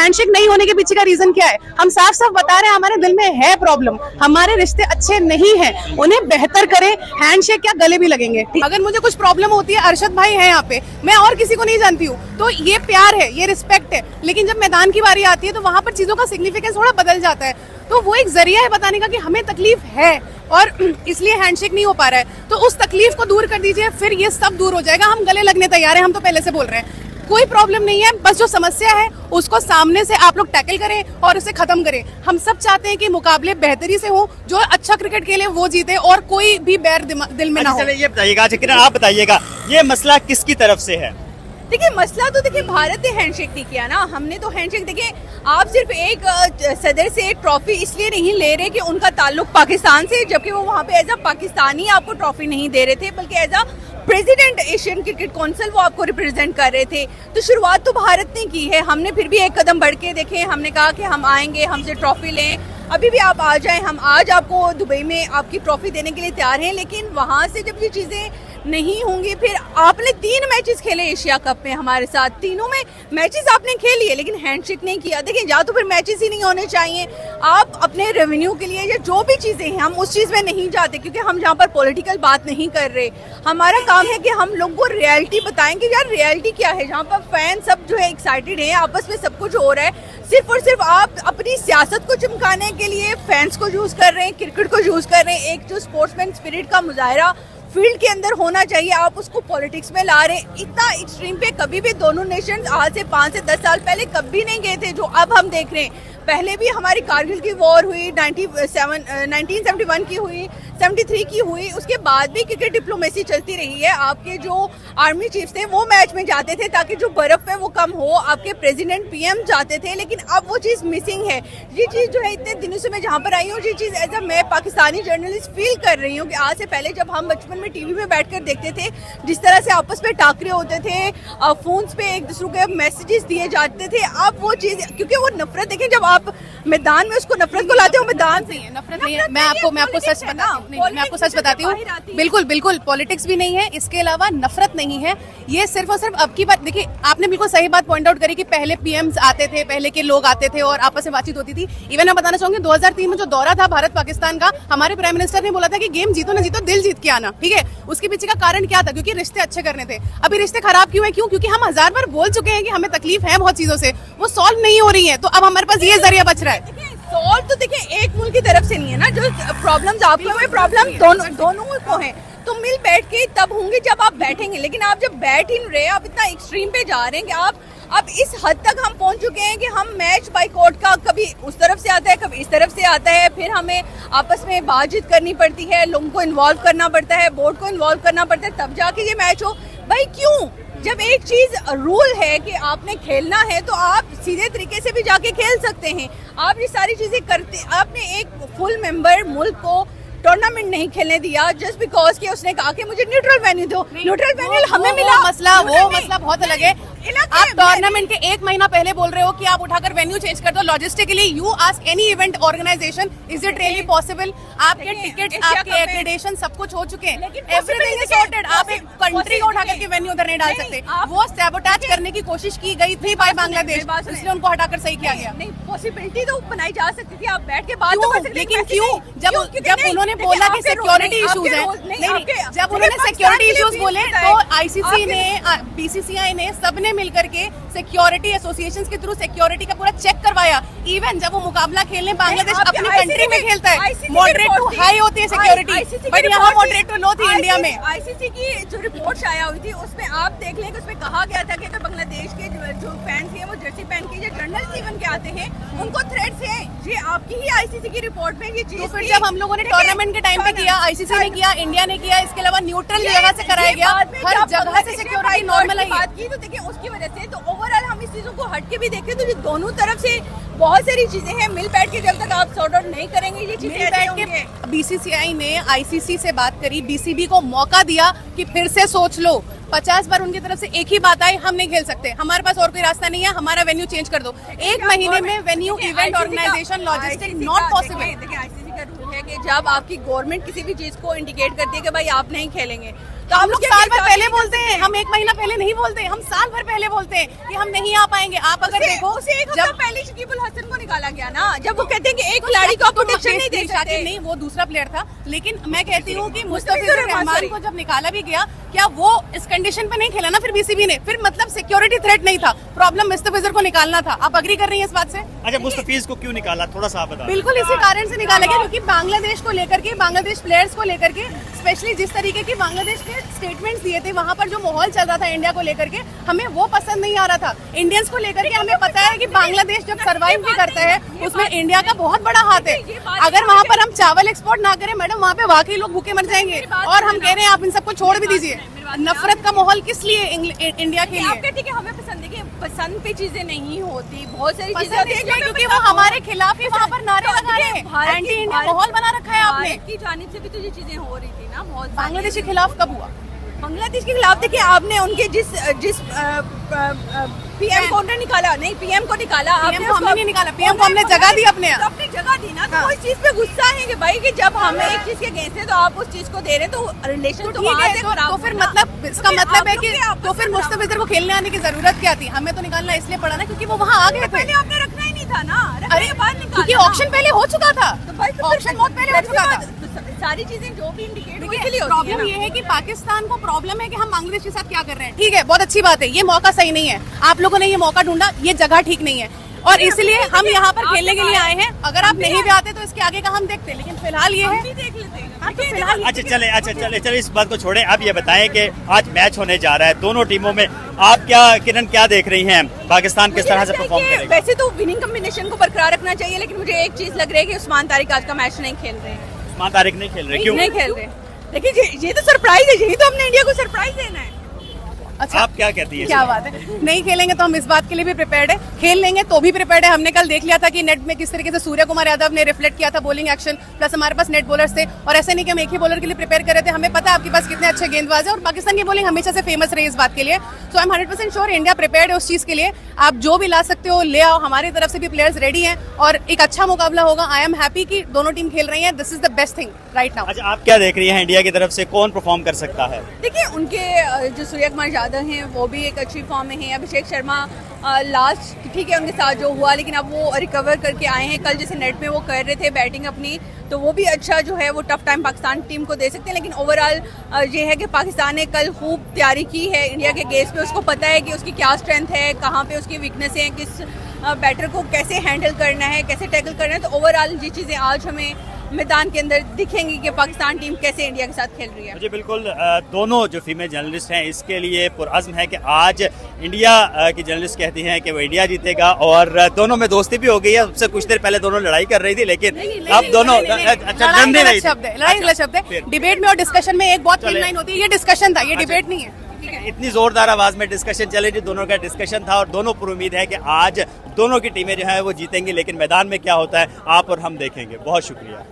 Handshake नहीं होने के पीछे का रीजन क्या है? हम साफ साफ बता रहे हैं हमारे दिल में है प्रॉब्लम, हमारे रिश्ते अच्छे नहीं हैं, उन्हें बेहतर करें। हैंडशेक क्या, गले भी लगेंगे। अगर मुझे कुछ प्रॉब्लम होती है, अरशद भाई है यहाँ पे, मैं और किसी को नहीं जानती हूँ, तो ये प्यार है, ये रिस्पेक्ट है। लेकिन जब मैदान की बारी आती है तो वहां पर चीजों का सिग्निफिकेंस थोड़ा बदल जाता है। तो वो एक जरिया है बताने का कि हमें तकलीफ है और इसलिए हैंडशेक नहीं हो पा रहा है। तो उस तकलीफ को दूर कर दीजिए, फिर ये सब दूर हो जाएगा। हम गले लगने तैयार हैं, हम तो पहले से बोल रहे हैं, कोई प्रॉब्लम नहीं है। बस जो समस्या है उसको सामने से आप लोग टैकल करें और उसे खत्म करें। हम सब चाहते हैं कि मुकाबले बेहतरी से हो, जो अच्छा क्रिकेट खेले वो जीते और कोई भी बैर दिल में ना हो। ये बताइएगा, किरण आप बताइएगा, ये मसला किसकी तरफ से है? देखिए मसला तो देखिए भारत ने हैंडशेक नहीं किया ना, हमने तो हैंडशेक। देखिए आप सिर्फ एक सदर से ट्रॉफी इसलिए नहीं ले रहे कि उनका ताल्लुक पाकिस्तान से, जबकि वो वहाँ पे एज अ पाकिस्तानी आपको ट्रॉफी नहीं दे रहे थे, बल्कि as a president Asian cricket council वो आपको रिप्रेजेंट कर रहे थे। तो शुरुआत तो भारत ने की है, हमने फिर भी एक कदम बढ़ के देखे, हमने कहा कि हम आएंगे, हमसे ट्रॉफी लें, अभी भी आप आ जाएं, हम आज आपको दुबई में आपकी ट्रॉफी देने के लिए तैयार हैं। लेकिन वहाँ से जब ये चीज़ें नहीं होंगी, फिर आपने 3 मैचेस खेले एशिया कप में हमारे साथ, तीनों में मैचेस आपने खेल लिए लेकिन हैंडशेक नहीं किया। देखिए या तो फिर मैचेस ही नहीं होने चाहिए, आप अपने रेवेन्यू के लिए या जो भी चीज़ें हैं हम उस चीज़ में नहीं जाते, क्योंकि हम जहाँ पर पॉलिटिकल बात नहीं कर रहे। हमारा काम है कि हम लोगों को रियलिटी बताएं कि यार रियलिटी क्या है, जहाँ पर फैन सब जो है एक्साइटेड है, आपस में सब कुछ हो रहा है, सिर्फ और सिर्फ आप अपनी सियासत को चमकाने के लिए फैंस को यूज कर रहे हैं, क्रिकेट को यूज कर रहे हैं। एक जो स्पोर्ट्समैन स्पिरिट का मुजाहरा फील्ड के अंदर होना चाहिए, आप उसको पॉलिटिक्स में ला रहे हैं। इतना एक्सट्रीम पे कभी भी दोनों नेशन आज से 5 से 10 साल पहले कभी नहीं गए थे, जो अब हम देख रहे हैं। पहले भी हमारी कारगिल की वॉर हुई, 1971 की हुई, 73 की हुई, उसके बाद भी क्रिकेट डिप्लोमेसी चलती रही है। आपके जो आर्मी चीफ्स थे वो मैच में जाते थे ताकि जो बर्फ है वो कम हो, आपके प्रेसिडेंट पीएम जाते थे, लेकिन अब वो चीज़ मिसिंग है। ये चीज़ जो है इतने दिनों से मैं जहाँ पर आई हूँ, ये चीज़ एज अ मैं पाकिस्तानी जर्नलिस्ट फील कर रही हूँ कि आज से पहले जब हम बचपन में टीवी में बैठकर देखते थे, जिस तरह से आपस में टाकरे होते थे, फोन्स पे एक दूसरे को मैसेजेस दिए जाते थे, अब वो चीज़, क्योंकि वो नफरत, देखें जब आप मैदान में उसको नफरत को लाते हो, मैदान से नफरत नहीं है। मैं आपको सच बताती हूँ, बिल्कुल बिल्कुल पॉलिटिक्स भी नहीं है, इसके अलावा नफरत नहीं है। ये सिर्फ और सिर्फ अब की बात, देखिए आपने बिल्कुल सही बात पॉइंट आउट करी कि पहले पीएम्स आते थे, पहले के लोग आते थे और आपस में बातचीत होती थी। इवन मैं बताना चाहूंगी 2003 में जो दौरा था भारत पाकिस्तान का, हमारे प्राइम मिनिस्टर ने बोला था कि गेम जीतो ना जीतो दिल जीत के आना, ठीक है। उसके पीछे का कारण क्या था? क्योंकि रिश्ते अच्छे करने थे। अभी रिश्ते खराब क्यों है? क्योंकि हम 1000 बार बोल चुके हैं कि हमें तकलीफ है बहुत चीजों से, वो सॉल्व नहीं हो रही है, तो अब हमारे पास ये जरिया बच रहा है। सॉल्व तो देखिए एक मुल्क की तरफ से नहीं है ना, जो प्रॉब्लम्स आपको है प्रॉब्लम दोनों को है, तो मिल बैठ के तब होंगे जब आप बैठेंगे। लेकिन आप जब बैठ ही नहीं रहे, आप इतना एक्सट्रीम पे जा रहे हैं कि आप अब इस हद तक हम पहुंच चुके हैं कि हम मैच बाइकआउट का कभी उस तरफ से आता है, कभी इस तरफ से आता है, फिर हमें आपस में बातचीत करनी पड़ती है, लोगों को इन्वॉल्व करना पड़ता है, बोर्ड को इन्वॉल्व करना पड़ता है, तब जाके ये मैच हो। भाई क्यों? जब एक चीज रूल है कि आपने खेलना है तो आप सीधे तरीके से भी जाके खेल सकते हैं। आप ये सारी चीजें करते, आपने एक फुल मेंबर मुल्क को टूर्नामेंट नहीं खेलने दिया जस्ट बिकॉज कि उसने कहा कि मुझे न्यूट्रल वेन्यू दो। न्यूट्रल वेन्यू हमें मिला, वो मसला बहुत अलग है। आप टूर्नामेंट के 1 महीना पहले बोल रहे हो कि आप उठाकर वेन्यू चेंज कर दो logistically. You ask any event organisation, is it really possible? आपके टिकट्स, आपके एक्रेडिटेशन सब कुछ हो चुके हैं, एवरीथिंग इज सॉर्टेड। आप एक कंट्री को उठाकर के वेन्यू उधर नहीं डाल सकते। वो सैबोटेज करने की कोशिश की गई थी बाय बांग्लादेश, इसलिए उनको हटाकर सही किया गया। नहीं, पॉसिबिलिटी तो बनाई जा सकती थी, आप बैठ के बात तो कर सकते। लेकिन क्यों? जब उन्होंने बोला कि सिक्योरिटी इश्यूज है, नहीं, जब उन्होंने सिक्योरिटी इश्यूज बोले तो आईसीसी ने, बीसीसीआई ने, सबने मिलकर के सिक्योरिटी एसोसिएशंस के थ्रू सिक्योरिटी का पूरा चेक करवाया। इवन जब वो मुकाबला खेलने बांग्लादेश अपनी कंट्री में खेलता है, मॉडरेट टू हाई होती है सिक्योरिटी, बट यहाँ मॉडरेट टू लो थी इंडिया में। आईसीसी की जो रिपोर्ट आया हुई थी उसमें आप देख लें कि उसमें कहा गया था कि अगर बांग्लादेश के जो फैंस हैं वो जर्सी पहन के, जो जर्नलिस्ट इवन के आते हैं, उनको थ्रेट्स हैं। ये आपकी ही आईसीसी की रिपोर्ट में ये चीज। तो फिर जब हम लोगों ने टूर्नामेंट के टाइम पे किया, आईसीसी ने किया, इंडिया ने किया, इसके अलावा न्यूट्रल जगह से कराया गया, हर जगह से सिक्योरिटी नॉर्मल है। बात की तो देखिए उसकी वजह से, तो ओवरऑल हम इस चीजों को हट के भी देखें तो ये दोनों तरफ से बहुत सारी चीजें हैं। मिल बैठ के जब तक आप सॉर्ट आउट नहीं करेंगे ये चीजें ऐसे होंगे। बीसीसीआई ने आईसीसी से बात करी, बीसीबी को मौका दिया कि फिर से सोच लो। 50 बार उनकी तरफ से एक ही बात आई, हम नहीं खेल सकते, हमारे पास और कोई रास्ता नहीं है, हमारा वेन्यू चेंज कर दो। 1 महीने में venue, event organisation, logistic not possible. देखिए आईसीसी का रूल है कि जब आपकी गवर्नमेंट किसी भी चीज को इंडिकेट करती है कि भाई आप नहीं खेलेंगे, तो हम आप लोग क्या साल भर कहते पहले हैं? बोलते हैं, हम एक महीना पहले नहीं बोलते, हम साल भर पहले बोलते हैं कि हम नहीं आ पाएंगे। आप अगर देखो उसे एक हफ्ता पहले शकीबुल हसन को निकाला गया ना, जब वो कहते हैं कि एक खिलाड़ी को प्रोटेक्शन नहीं दे शाकिब सकते। नहीं, वो दूसरा प्लेयर था। लेकिन मैं कहती हूँ कि मुस्तफिजुर मुस्तफिजुर रहमान रहमान को जब निकाला भी गया, क्या वो इस कंडीशन पे नहीं खेला ना फिर बीसीबी ने? फिर मतलब सिक्योरिटी थ्रेट नहीं था, प्रॉब्लम मुस्तफिजुर को निकालना था। आप अग्री कर रही हैं इस बात से? अच्छा, मुस्तफीज को क्यों निकाला, थोड़ा सा आप बता। बिल्कुल इसी कारण से निकाला गया क्योंकि बांग्लादेश को लेकर के, बांग्लादेश प्लेयर्स को लेकर के, स्पेशली जिस तरीके की बांग्लादेश के स्टेटमेंट्स दिए थे, वहां पर जो माहौल चल रहा था इंडिया को लेकर के, हमें वो पसंद नहीं आ रहा था। इंडियंस को लेकर के हमें पता है कि बांग्लादेश जब सर्वाइव भी करता है उसमें इंडिया का बहुत बड़ा हाथ है। अगर वहाँ पर हम चावल एक्सपोर्ट ना करें मैडम, वहाँ पे वाकई लोग भूखे मर जाएंगे। और हम कह रहे हैं आप इन सबको छोड़ भी दीजिए। नफरत का माहौल किस लिए इंडिया के लिए? आप कहते हैं कि हमें पसंद है कि पसंद पे चीजें नहीं होती, बहुत सारी चीजें पसंद होती हैं इसलिए क्योंकि वो हमारे खिलाफ ही वहाँ पर नारे लगा रहे हैं। एंटी इंडिया माहौल बना रखा है आपने। भारत की जानिब से भी तो ये चीजें हो रही थी ना बहुत। बांग्लादेश के खिलाफ कब हुआ? बांग्लादेश के खिलाफ देखिए, आपने उनके जिस पीएम को निकाला, नहीं पीएम को निकाला, PM को हमने नहीं निकाला, PM को हमने जगह दी अपने यहाँ। तो अपनी जगह दी ना, तो हाँ। वो इस चीज पे गुस्सा है कि भाई कि जब हमें एक चीज के अगेंस्ट है तो आप उस चीज को दे रहे हैं, तो रिलेशन तो ठीक वहाँ है, से तो खराब फिर हुआ ना। मतलब इसका तो फिर मतलब है आप कि लोग के तो फिर आपस में मुस्तफिजुर को खेलने आने की जरूरत क्या थी? हमें तो निकालना इसलिए पड़ा ना क्योंकि वो वहाँ आ गए थे। पहले आपने रखना ही नहीं था ना, रखने अरे के बाद निकाला क्योंकि ना। ऑप्शन पहले हो चुका था, तो भाई तो ऑप्शन बहुत पहले हो चुका था। सारी चीजें जो भी इंडिकेट हुई देखिए प्रॉब्लम ये है कि पाकिस्तान को प्रॉब्लम है कि हम बांग्लादेश के साथ क्या कर रहे हैं। ठीक है, बहुत अच्छी बात है, ये मौका सही नहीं है, आप लोगों ने ये मौका ढूंढा, ये जगह ठीक नहीं है और इसलिए हम यहाँ पर खेलने के लिए आए हैं। अगर आप नहीं भी आते तो इसके आगे का हम देखते, लेकिन फिलहाल ये है। देख लेते हैं। हाँ, तो फिलहाल अच्छा चले इस बात को छोड़े। अब ये बताएं कि आज मैच होने जा रहा है दोनों टीमों में, आप क्या किरण क्या देख रही हैं, पाकिस्तान किस तरह से परफॉर्म करेगा? वैसे तो विनिंग कॉम्बिनेशन को बरकरार रखना चाहिए, लेकिन मुझे एक चीज लग रही है कि उस्मान तारिक आज का मैच नहीं खेल रहे हैं। उस्मान तारिक नहीं खेल रहे, क्यों? नहीं खेल रहे। देखिए ये तो सरप्राइज है, यही तो हमने इंडिया को सरप्राइज देना है। अच्छा, आप क्या कहती हैं? क्या बात है, नहीं खेलेंगे तो हम इस बात के लिए भी प्रिपेयर्ड है, खेल लेंगे तो भी प्रिपेयर्ड है। हमने कल देख लिया था कि नेट में किस तरीके से सूर्य कुमार यादव ने रिफ्लेक्ट किया था बॉलिंग एक्शन, प्लस हमारे पास नेट बॉलर्स थे और ऐसे नहीं कि हम एक ही बॉलर के लिए प्रिपेयर कर रहे थे। हमें पता है आपके पास कितने अच्छे गेंदबाज है और पाकिस्तान की बॉलिंग हमेशा से फेमस रही इस बात के लिए। So I am 100% sure India prepared है उस चीज के लिए। आप जो भी ला सकते हो ले आओ, हमारी तरफ से भी प्लेयर्स रेडी हैं और एक अच्छा मुकाबला होगा। आई एम हैप्पी कि दोनों टीम खेल रही है, this is the best thing right now. अच्छा, आप क्या देख रही हैं इंडिया की तरफ से कौन परफॉर्म कर सकता है? देखिए उनके जो सूर्य कुमार यादव हैं वो भी एक अच्छी फॉर्म में हैं। अभिषेक शर्मा लास्ट ठीक है उनके साथ जो हुआ, लेकिन अब वो रिकवर करके आए हैं। कल जैसे नेट में वो कर रहे थे बैटिंग अपनी, तो वो भी अच्छा जो है वो टफ टाइम पाकिस्तान टीम को दे सकते हैं। लेकिन ओवरऑल ये है कि पाकिस्तान ने कल खूब तैयारी की है इंडिया के गेस्ट पे, उसको पता है कि उसकी क्या स्ट्रेंथ है, कहाँ पे उसकी वीकनेस है, किस बैटर को कैसे हैंडल करना है, कैसे टैकल करना है। तो ओवरऑल ये चीज़ें आज हमें मैदान के अंदर दिखेंगी कि पाकिस्तान टीम कैसे इंडिया के साथ खेल रही है। मुझे बिल्कुल दोनों जो फीमेल जर्नलिस्ट हैं इसके लिए पुरअज़्म है कि आज इंडिया की जर्नलिस्ट कहती हैं कि वो इंडिया जीतेगा और दोनों में दोस्ती भी हो गई है। उससे कुछ देर पहले दोनों लड़ाई कर रही थी, लेकिन अब दोनों अच्छा लड़ाई नहीं गलत शब्द है, लड़ाई गलत शब्द है। डिबेट में और डिस्कशन में एक बहुत चले। लाइन होती है, ये डिस्कशन था, ये डिबेट नहीं है। इतनी जोरदार आवाज में डिस्कशन चले थी, दोनों का डिस्कशन था और दोनों पर उम्मीद है कि आज दोनों की टीमें जो है वो जीतेंगी, लेकिन मैदान में क्या होता है आप और हम देखेंगे। बहुत शुक्रिया।